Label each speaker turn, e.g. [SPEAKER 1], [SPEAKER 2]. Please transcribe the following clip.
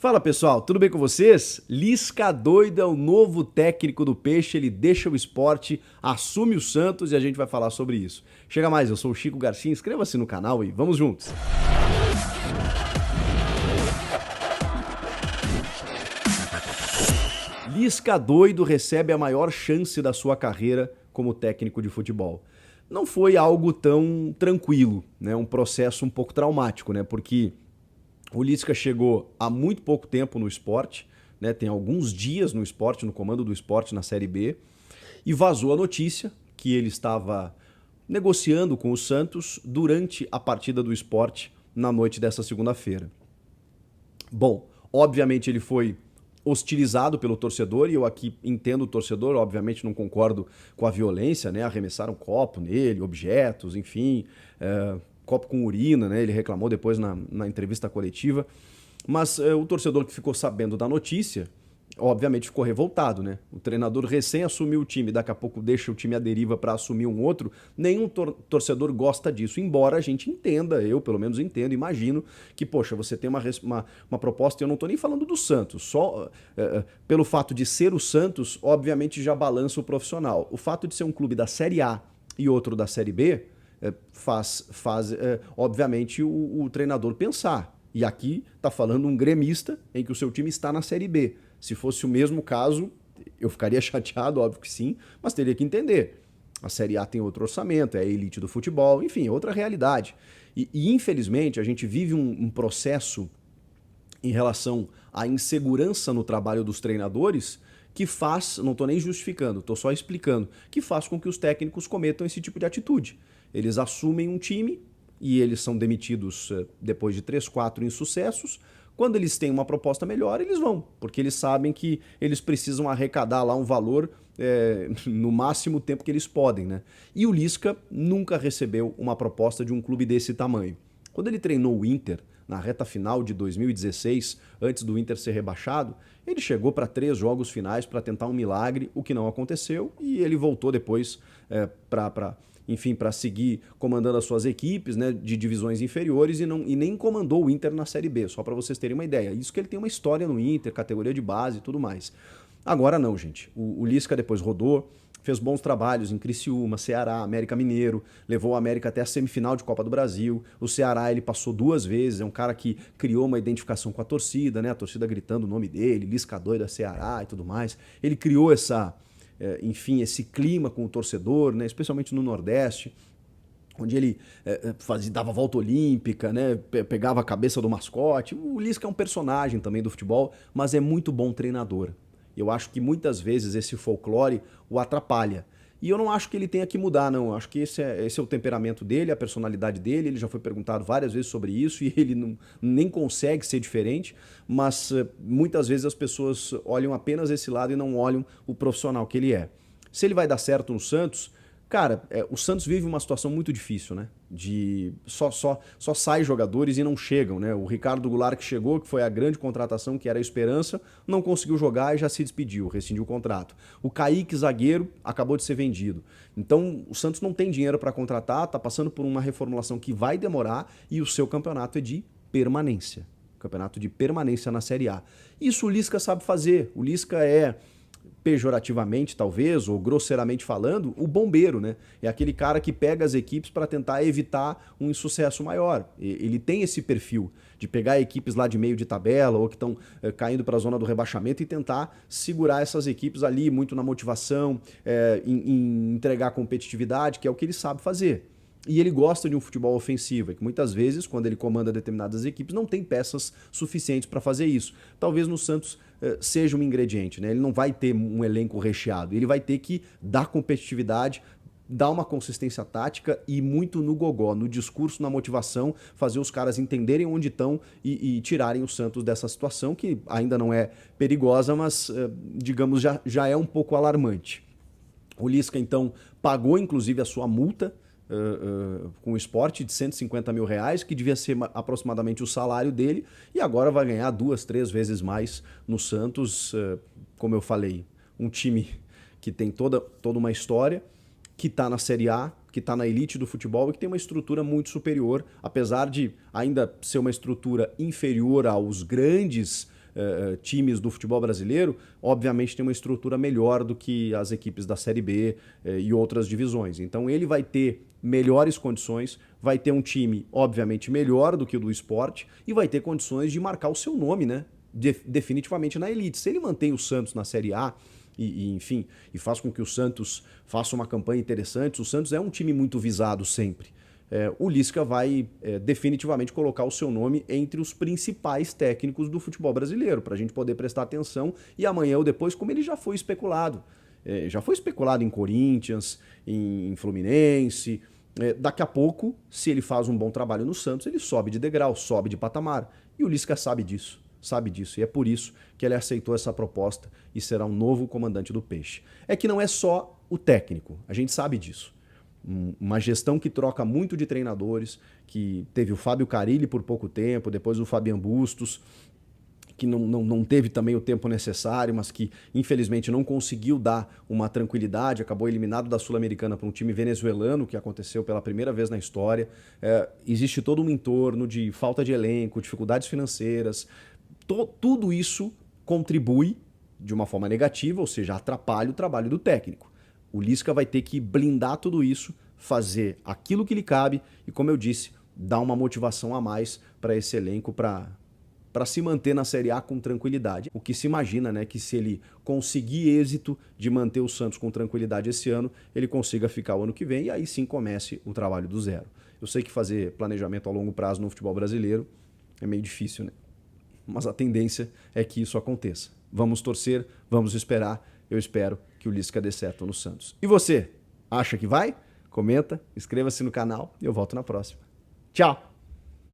[SPEAKER 1] Fala pessoal, tudo bem com vocês? Lisca doido é o novo técnico do Peixe, ele deixa o esporte, assume o Santos e a gente vai falar sobre isso. Chega mais, eu sou o Chico Garcia, inscreva-se no canal e vamos juntos. Lisca doido recebe a maior chance da sua carreira como técnico de futebol. Não foi algo tão tranquilo, né? Um processo um pouco traumático, né? Porque o Lisca chegou há muito pouco tempo no esporte, né? Tem alguns dias no esporte, no comando do esporte na Série B, e vazou a notícia que ele estava negociando com o Santos durante a partida do esporte na noite dessa segunda-feira. Bom, obviamente ele foi hostilizado pelo torcedor, e eu aqui entendo o torcedor, obviamente não concordo com a violência, né? Arremessaram copo nele, objetos, enfim, copo com urina, né? Ele reclamou depois na entrevista coletiva. Mas o torcedor que ficou sabendo da notícia, obviamente ficou revoltado, né? O treinador recém assumiu o time, daqui a pouco deixa o time à deriva para assumir um outro. Nenhum torcedor gosta disso, embora a gente entenda, eu pelo menos entendo, imagino que, poxa, você tem uma proposta, e eu não estou nem falando do Santos, só pelo fato de ser o Santos, obviamente já balança o profissional. O fato de ser um clube da Série A e outro da Série B faz obviamente, o treinador pensar. E aqui está falando um gremista em que o seu time está na Série B. Se fosse o mesmo caso, eu ficaria chateado, óbvio que sim, mas teria que entender. A Série A tem outro orçamento, é a elite do futebol, enfim, é outra realidade. E infelizmente, a gente vive um processo em relação à insegurança no trabalho dos treinadores que faz, não estou nem justificando, estou só explicando, que faz com que os técnicos cometam esse tipo de atitude. Eles assumem um time e eles são demitidos depois de 3, 4 insucessos. Quando eles têm uma proposta melhor, eles vão, porque eles sabem que eles precisam arrecadar lá um valor no máximo tempo que eles podem, né? E o Lisca nunca recebeu uma proposta de um clube desse tamanho. Quando ele treinou o Inter, na reta final de 2016, antes do Inter ser rebaixado, ele chegou para 3 jogos finais para tentar um milagre, o que não aconteceu, e ele voltou depois para seguir comandando as suas equipes, né, de divisões inferiores e nem comandou o Inter na Série B, só para vocês terem uma ideia. Isso que ele tem uma história no Inter, categoria de base e tudo mais. Agora não, gente. O Lisca depois rodou, fez bons trabalhos em Criciúma, Ceará, América Mineiro, levou o América até a semifinal de Copa do Brasil. O Ceará ele passou 2 vezes, é um cara que criou uma identificação com a torcida, né? A torcida gritando o nome dele, Lisca doido da Ceará e tudo mais. Ele criou esse clima com o torcedor, né, especialmente no Nordeste, onde ele dava volta olímpica, né, pegava a cabeça do mascote. O Lisca é um personagem também do futebol, mas é muito bom treinador. Eu acho que muitas vezes esse folclore o atrapalha. E eu não acho que ele tenha que mudar, não. Eu acho que esse é o temperamento dele, a personalidade dele. Ele já foi perguntado várias vezes sobre isso e ele nem consegue ser diferente, mas muitas vezes as pessoas olham apenas esse lado e não olham o profissional que ele é. Se ele vai dar certo no Santos, cara, o Santos vive uma situação muito difícil, né? Só sai jogadores e não chegam, né? O Ricardo Goulart que chegou, que foi a grande contratação, que era a esperança, não conseguiu jogar e já se despediu, rescindiu o contrato. O Kaique, zagueiro, acabou de ser vendido. Então, o Santos não tem dinheiro para contratar, tá passando por uma reformulação que vai demorar e o seu campeonato é de permanência. Campeonato de permanência na Série A. Isso o Lisca sabe fazer. O Lisca é, pejorativamente talvez, ou grosseiramente falando, o bombeiro, né? É aquele cara que pega as equipes para tentar evitar um insucesso maior. Ele tem esse perfil de pegar equipes lá de meio de tabela ou que estão caindo para a zona do rebaixamento e tentar segurar essas equipes ali muito na motivação, em entregar competitividade, que é o que ele sabe fazer. E ele gosta de um futebol ofensivo, que muitas vezes, quando ele comanda determinadas equipes, não tem peças suficientes para fazer isso. Talvez no Santos seja um ingrediente, né? Ele não vai ter um elenco recheado, ele vai ter que dar competitividade, dar uma consistência tática e muito no gogó, no discurso, na motivação, fazer os caras entenderem onde estão e tirarem o Santos dessa situação, que ainda não é perigosa, mas, digamos, já é um pouco alarmante. O Lisca, então, pagou inclusive a sua multa com o esporte de 150 mil reais, que devia ser aproximadamente o salário dele, e agora vai ganhar 2, 3 vezes mais no Santos. Como eu falei, um time que tem toda uma história, que está na Série A, que está na elite do futebol e que tem uma estrutura muito superior, apesar de ainda ser uma estrutura inferior aos grandes times do futebol brasileiro, obviamente tem uma estrutura melhor do que as equipes da Série B e outras divisões. Então ele vai ter melhores condições, vai ter um time, obviamente, melhor do que o do Sport e vai ter condições de marcar o seu nome, né? Definitivamente na elite. Se ele mantém o Santos na Série A enfim, e faz com que o Santos faça uma campanha interessante, o Santos é um time muito visado sempre. O Lisca vai definitivamente colocar o seu nome entre os principais técnicos do futebol brasileiro, para a gente poder prestar atenção e amanhã ou depois, como ele já foi especulado. Já foi especulado em Corinthians, em Fluminense. Daqui a pouco, se ele faz um bom trabalho no Santos, ele sobe de degrau, sobe de patamar. E o Lisca sabe disso. E é por isso que ele aceitou essa proposta e será um novo comandante do Peixe. É que não é só o técnico, a gente sabe disso. Uma gestão que troca muito de treinadores, que teve o Fábio Carille por pouco tempo, depois o Fabian Bustos, que não teve também o tempo necessário, mas que infelizmente não conseguiu dar uma tranquilidade, acabou eliminado da Sul-Americana para um time venezuelano, que aconteceu pela primeira vez na história. Existe todo um entorno de falta de elenco, dificuldades financeiras, tudo isso contribui de uma forma negativa, ou seja, atrapalha o trabalho do técnico. O Lisca vai ter que blindar tudo isso, fazer aquilo que lhe cabe e, como eu disse, dar uma motivação a mais para esse elenco para se manter na Série A com tranquilidade. O que se imagina, né, que se ele conseguir êxito de manter o Santos com tranquilidade esse ano, ele consiga ficar o ano que vem e aí sim comece o trabalho do zero. Eu sei que fazer planejamento a longo prazo no futebol brasileiro é meio difícil, né? Mas a tendência é que isso aconteça. Vamos torcer, vamos esperar. Eu espero que o Lisca dê certo no Santos. E você, acha que vai? Comenta, inscreva-se no canal e eu volto na próxima. Tchau!